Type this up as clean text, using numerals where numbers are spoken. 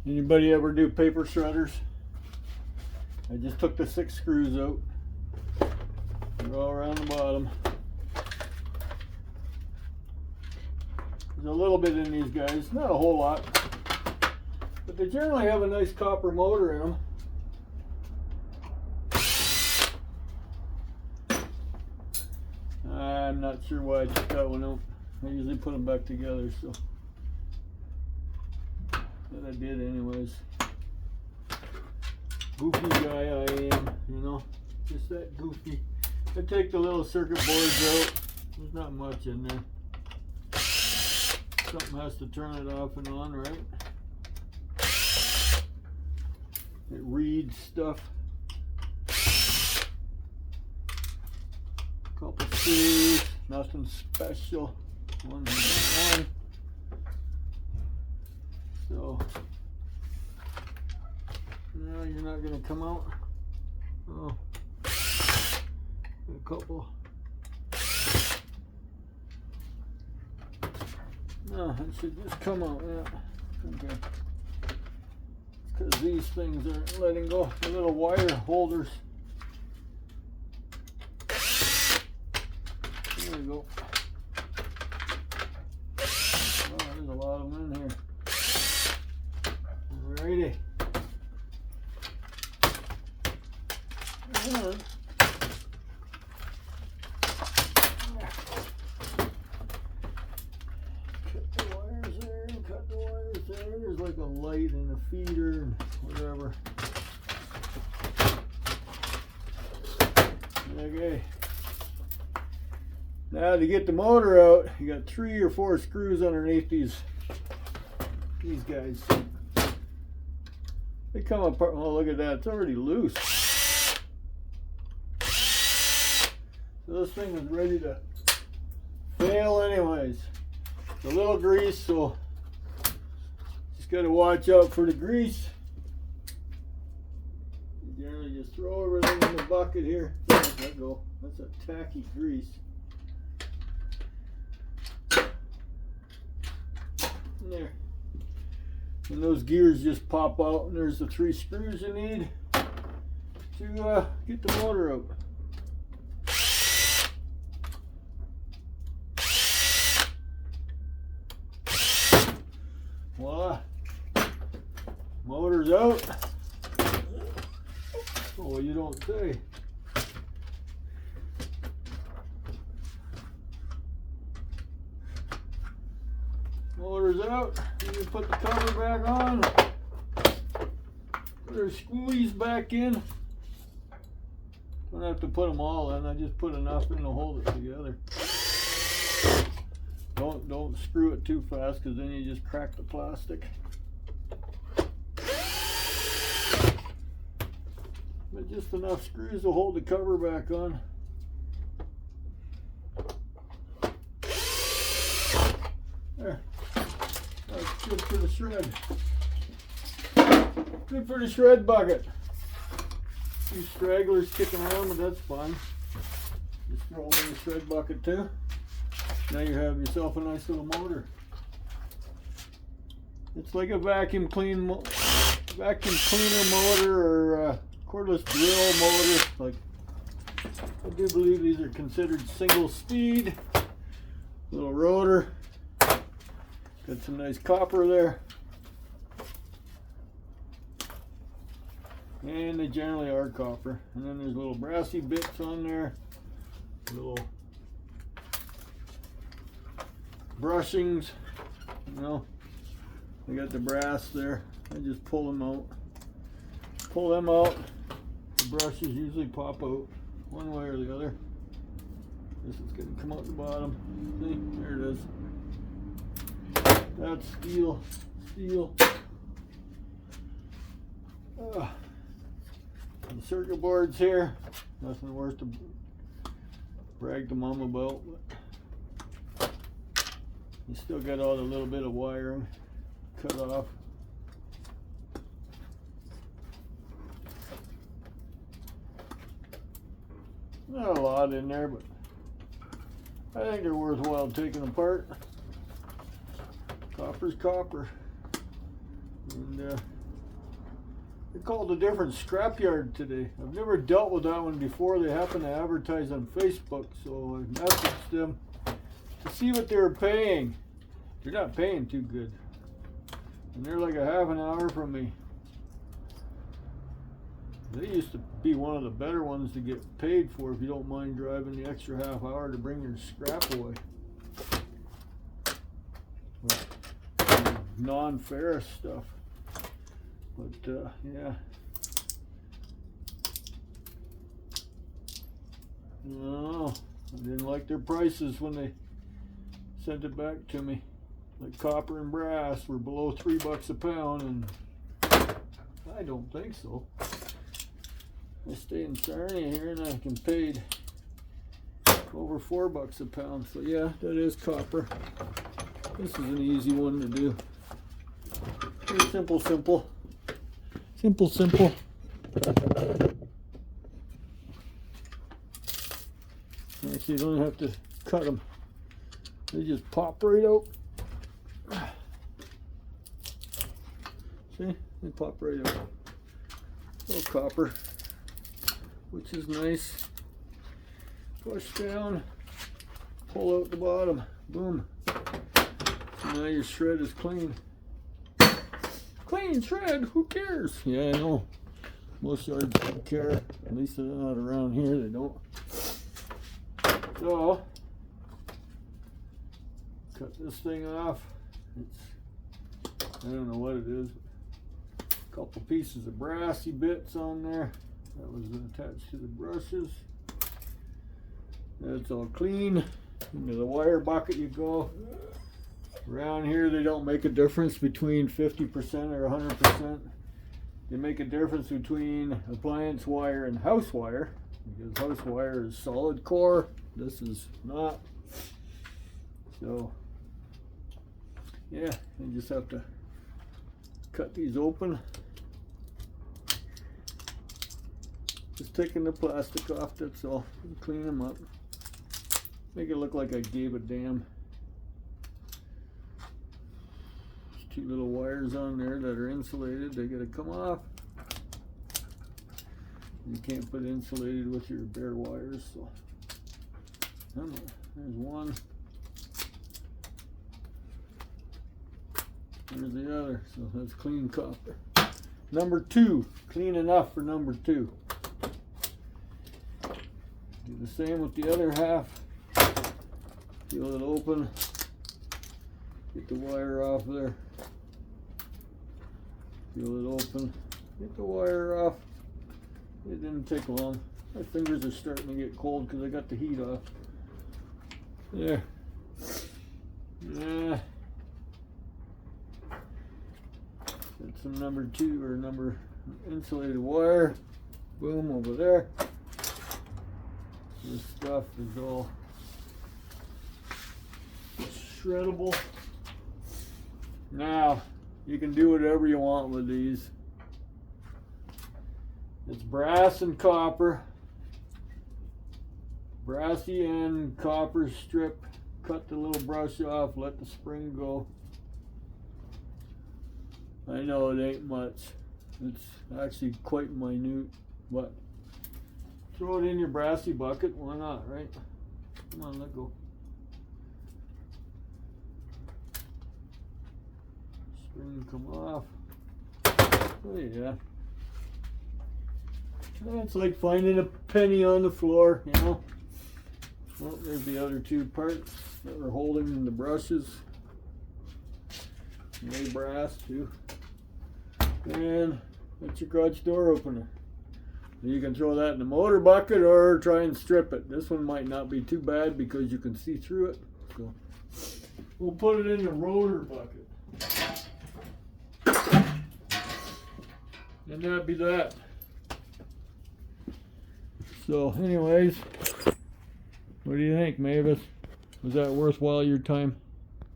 Anybody ever do paper shredders? I just took the 6 screws out. They're all around the bottom. There's a little bit in these guys, not a whole lot, but they generally have a nice copper motor in them. I'm not sure why I took that one out. I usually put them back together, so but I did anyways. Goofy guy I am, you know, just that goofy. I take the little circuit boards out. There's not much in there. Something has to turn it off and on, right? It reads stuff. Couple screws, nothing special. One. So, no, you're not going to come out. Oh, a couple. No, it should just come out. Yeah. Okay. Because these things aren't letting go. The little wire holders. There we go. Oh, there's a lot of them in here. Alrighty. Cut the wires there, cut the wires there. There's like a light and a feeder and whatever. Okay. Now to get the motor out, you got 3 or 4 screws underneath these guys. They come apart. Oh, look at that. It's already loose. So this thing is ready to fail anyways. It's a little grease, so just got to watch out for the grease. You generally just throw everything in the bucket here. Let that go. That's a tacky grease. There. And those gears just pop out, and there's the 3 screws you need to get the motor out. Voila. Motor's out. Oh, you don't say. Motor's out. You can put the cover back on. Put our squeeze back in. Don't have to put them all in. I just put enough in to hold it together. Don't screw it too fast, because then you just crack the plastic. But just enough screws to hold the cover back on. There. That's good for the shred. Good for the shred bucket. A few stragglers kicking around, but that's fine. Just throw them in the shred bucket too. Now you have yourself a nice little motor. It's like a vacuum cleaner motor or a cordless drill motor. Like, I do believe these are considered single speed. Little rotor. Got some nice copper there. And they generally are copper. And then there's little brassy bits on there. Little brushings. You know, they got the brass there. I just pull them out. Pull them out. The brushes usually pop out one way or the other. This is going to come out the bottom. See, there it is. That's steel. The circuit boards here. Nothing worth to brag to mom about. But you still got all the little bit of wiring cut off. Not a lot in there, but I think they're worthwhile taking apart. Copper's copper. And they called a different scrapyard today. I've never dealt with that one before. They happen to advertise on Facebook, so I messaged them to see what they were paying. They're not paying too good. And they're like a half an hour from me. They used to be one of the better ones to get paid for if you don't mind driving the extra half hour to bring your scrap away. Non-ferrous stuff. But yeah. No, I didn't like their prices when they sent it back to me. Like copper and brass were below $3 a pound, and I don't think so. I stay in Sarnia here and I can paid over $4 a pound. So yeah, that is copper. This is an easy one to do. Very simple. Simple. Actually, you don't have to cut them. They just pop right out. See? They pop right out. Little copper, which is nice. Push down, pull out the bottom. Boom. So now your shred is clean. Clean shred, who cares? Yeah, I know. Most yards don't care. At least they're not around here, they don't. So, cut this thing off. I don't know what it is. A couple pieces of brassy bits on there. That was attached to the brushes. That's all clean. Into the wire bucket you go. Around here they don't make a difference between 50% or 100%. They make a difference between appliance wire and house wire, because house wire is solid core. This is not. So yeah, you just have to cut these open. Just taking the plastic off, that's all. Clean them up. Make it look like I gave a damn. Two little wires on there that are insulated. They gotta come off. You can't put insulated with your bare wires, so there's one. There's the other. So that's clean copper. Number 2, clean enough for number 2. Do the same with the other half. Peel it open. Get the wire off there. Peel it open. Get the wire off. It didn't take long. My fingers are starting to get cold because I got the heat off. There. Yeah. Got some number 2 or number insulated wire. Boom, over there. This stuff is all shreddable. Now, you can do whatever you want with these. It's brass and copper. Brassy end, copper strip. Cut the little brush off, let the spring go. I know it ain't much. It's actually quite minute, but throw it in your brassy bucket, why not, right? Come on, let go. Spring come off. Oh yeah. It's like finding a penny on the floor, you know. Well, there's the other 2 parts that were holding the brushes. They brass too. And that's your garage door opener. You can throw that in the motor bucket or try and strip it. This one might not be too bad because you can see through it. So we'll put it in the rotor bucket. And that'd be that. So anyways, what do you think, Mavis? Was that worthwhile your time?